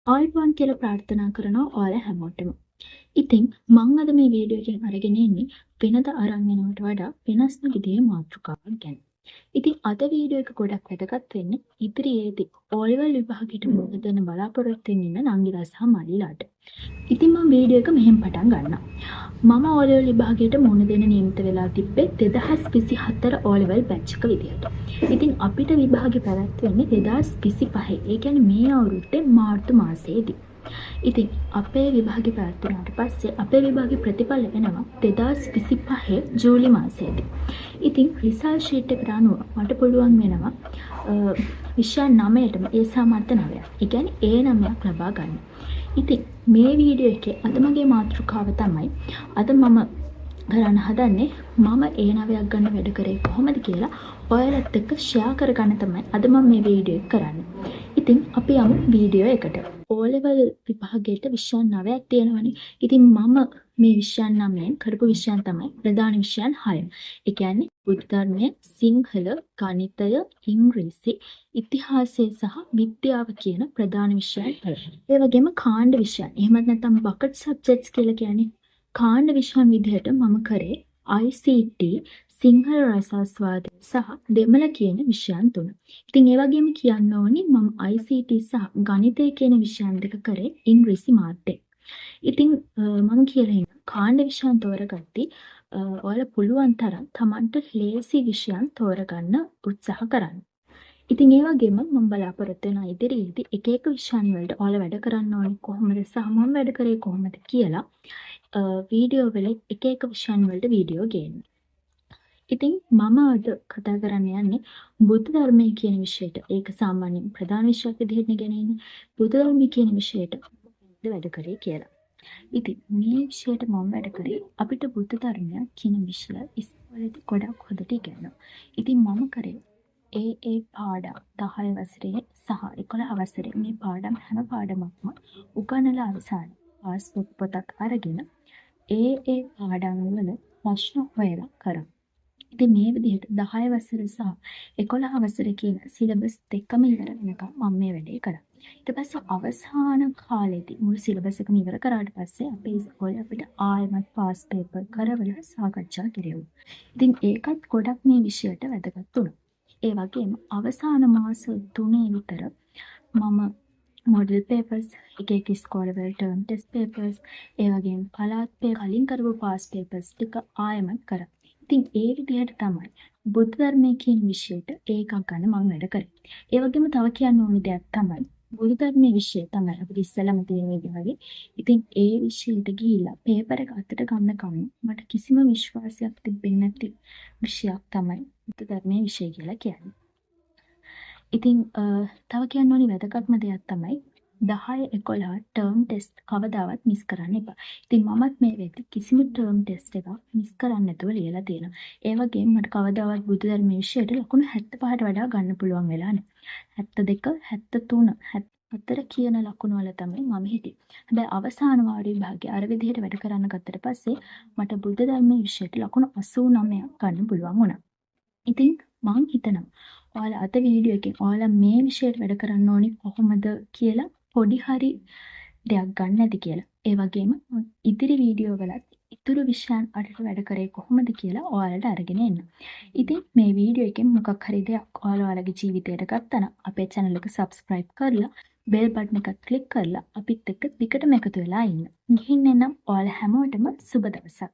ආයුබෝවන් කියලා ප්‍රාර්ථනා කරනවා ඔයාලා හැමෝටම. ඉතින් මම අද මේ වීඩියෝ එකෙන් අරගෙන ඉන්නේ වෙනද අරන් යනවට වඩා වෙනස්ම විදිහේ මාතෘකාවක් ගැන. ඉතින් අද වීඩියෝ එක ගොඩක් වැදගත් වෙන්නේ ඉදිරියේදී ඕලෙවල් විභාගයට මුහුණ දෙන්න බලාපොරොත්තු වෙන නංගිලා සහ මල්ලිලාට. ඉතින් මම වීඩියෝ එක මෙහෙම පටන් ගන්නවා. මම ඕලෙවල් විභාගයට මුහුණ දෙන්න නියමිත වෙලා තිබ්බේ 2024 ඕලෙවල් බැච් එක විදියට. ඉතින් අපිට විභාගෙ පැවැත්වෙන්නේ 2025. ඒ කියන්නේ මේ අවුරුද්දේ මාර්තු මාසයේදී. ඉතින් අපේ විභාගෙ පැවැත්වුණාට පස්සේ අපේ විභාගෙ ප්‍රතිඵල එනවා 2025 ජූලි මාසයේදී. ඉතින් රිසල්ට් ෂීට් එකට අනුව මට පුළුවන් වෙනවා විෂය 9ටම ඒ සාමාර්ථ 9ක්. ඒ කියන්නේ ඒ 9ක් ලබා ගන්න. ඉතින් මේ වීඩියෝ එකේ අද මගේ මාතෘකාව තමයි අද මම කරන්න හදන්නේ මම ඒ 9ක් ගන්න වැඩ කරේ කොහොමද කියලා ඔයාලත් එක්ක ෂෙයා කරගන්න තමයි අද මම මේ වීඩියෝ එක කරන්නේ. ඉතින් අපි යමු වීඩියෝ එකට. O level විභාගයට විෂයන් 9ක් තියෙනවනේ. ඉතින් මම මේ විෂයන් 9ෙන් කරපු විෂයන් තමයි ප්‍රධාන විෂයන් 6. ඒ කියන්නේ බුද්ධ ධර්මය, සිංහල, ගණිතය, ඉංග්‍රීසි, ඉතිහාසය සහ විද්‍යාව කියන ප්‍රධාන විෂයන් 6. ඒ වගේම කාණ්ඩ විෂයන්. එහෙමත් නැත්නම් බකට් සබ්ජෙක්ට්ස් කියලා කියන්නේ කාණ්ඩ විෂයන් විදිහට මම කරේ ICT, සිංහල රසාස්වාදය සහ දෙමළ කියන විෂයන් 3. ඉතින් ඒ වගේම කියන්න ඕනි මම ICT සහ ගණිතය කියන විෂයන් දෙක කරේ ඉංග්‍රීසි මාධ්‍යයෙන්. ඉතින් මම කියලා ඉන්න කාණ්ඩ විෂයන් තෝරගත්තී ඔයාලා පුළුවන් තරම් Tamanට ලේසි විෂයන් තෝරගන්න උත්සාහ කරන්න. ඉතින් ඒ වගේම මම බලාපොරොත්තු වෙන ඉදිරියේදී එක එක විෂයන් වලට ඔයාලා වැඩ කරන්න ඕනේ කොහොමද සහ මම වැඩ කරේ කොහොමද කියලා වීඩියෝ වල එක එක විෂයන් වලට වීඩියෝ ගේන්න. ඉතින් මම අද කතා කරන්න යන්නේ බුද්ධ ධර්මය කියන විෂයට. ඒක සාමාන්‍යයෙන් ප්‍රධාන විෂයක් විදිහට ගෙනෙන්නේ. බුද්ධ ධර්මය කියන විෂයට වැඩ කරේ කියලා. ඉතින් මේ විෂයට මම වැඩ කරේ අපිට බුද්ධ ධර්මය කියන විෂය ඉස්කෝලේදී ගොඩක් හොඳට ඉගෙනනවා. ඉතින් මම කරේ ඒ පාඩම් 10 වසරේ සහ 11 වසරේ මේ පාඩම් හැම පාඩමක්ම උගන්වලා අවසන් පාස්බුක් පොතක් අරගෙන ඒ පාඩම් වල ප්‍රශ්න හොයලා කරා. ඉතින් මේ විදිහට 10 වසර සහ 11 වසර කියන සිලබස් දෙකම ඉවර වෙනකම් මම මේ වැඩේ කරා. ඊට පස්සේ අවසාන කාලෙදී මුළු සිලබස් එකම ඉවර කරාට පස්සේ අපේ ඉස්කෝලේ අපිට ආයෙමත් පාස් පේපර් කරවලා සාකච්ඡා කෙරෙව්වා. ඉතින් ඒකත් ගොඩක් මේ විෂයට වැදගත් වුණා. ඒ වගේම අවසාන මාස 3 විතර මම මොඩල් පේපර්ස් එක ඉස්කෝලේ ටර්ම් ටෙස්ට් පේපර්ස් ඒ වගේම පළාත් කලින් කරපු පාස් පේපර්ස් ටික ආයෙමත් කරා. ඉතින් ඒ විදිහට තමයි බුද්ධ ධර්මය කියන විෂයට ඒකක් ගන්න මම වැඩ කරේ. ඒ වගේම තව කියන්න ඕනි දෙයක් තමයි බුද්ධ ධර්මයේ විෂය තමයි අපිට ඉස්සෙල්ලාම තියෙන විදිහේ. ඉතින් ඒ විෂයට ගිහිල්ලා පේපර් එක අතට ගන්නකම් මට කිසිම විශ්වාසයක් තිබෙන්නේ නැති විෂයක් තමයි බුද්ධ ධර්මයේ විෂය කියලා කියන්නේ. ඉතින් තව කියන්න ඕනි වැදගත්ම දෙයක් තමයි 10 11 ටර්ම් ටෙස්ට් කවදාවත් මිස් කරන්න එපා. ඉතින් මමත් මේ වෙද්දි කිසිම ටර්ම් ටෙස්ට් එකක් මිස් කරන්නේ නැතුව ලියලා තියෙනවා. ඒ වගේම මට කවදාවත් බුද්ධ ධර්මයේ විෂයට ලකුණු 75ට වඩා ගන්න පුළුවන් වෙලා නැහැ. 72, 73, 74 කියන ලකුණු වල තමයි මම හිටියේ. හැබැයි අවසාන වාර විභාගයේ අර විදිහට වැඩ කරන්න ගත්තට පස්සේ මට බුද්ධ ධර්මයේ විෂයට ලකුණු 89ක් ගන්න පුළුවන් වුණා. ඉතින් මම හිතනවා ඔයාලා අද වීඩියෝ එකෙන් ඔයාලා මේ විෂයට වැඩ කරන්න ඕනි කොහොමද කියලා පොඩි හරි දෙයක් ගන්න ඇති කියලා. ඒ වගේම ඉදිරි වීඩියෝ වලත් ඉතුරු විෂයන් අතට වැඩ කරේ කොහොමද කියලා ඔයාලට අරගෙන එන්න. ඉතින් මේ වීඩියෝ එකෙන් මොකක් හරි දෙයක් ඔයාලගේ ජීවිතයට ගත්තා නම් අපේ channel එක subscribe කරලා bell button එකත් click කරලා අපිත් එක්ක දිගටම එකතු වෙලා ඉන්න. ගිහින් එනම් ඔයාලා හැමෝටම සුබ දවසක්.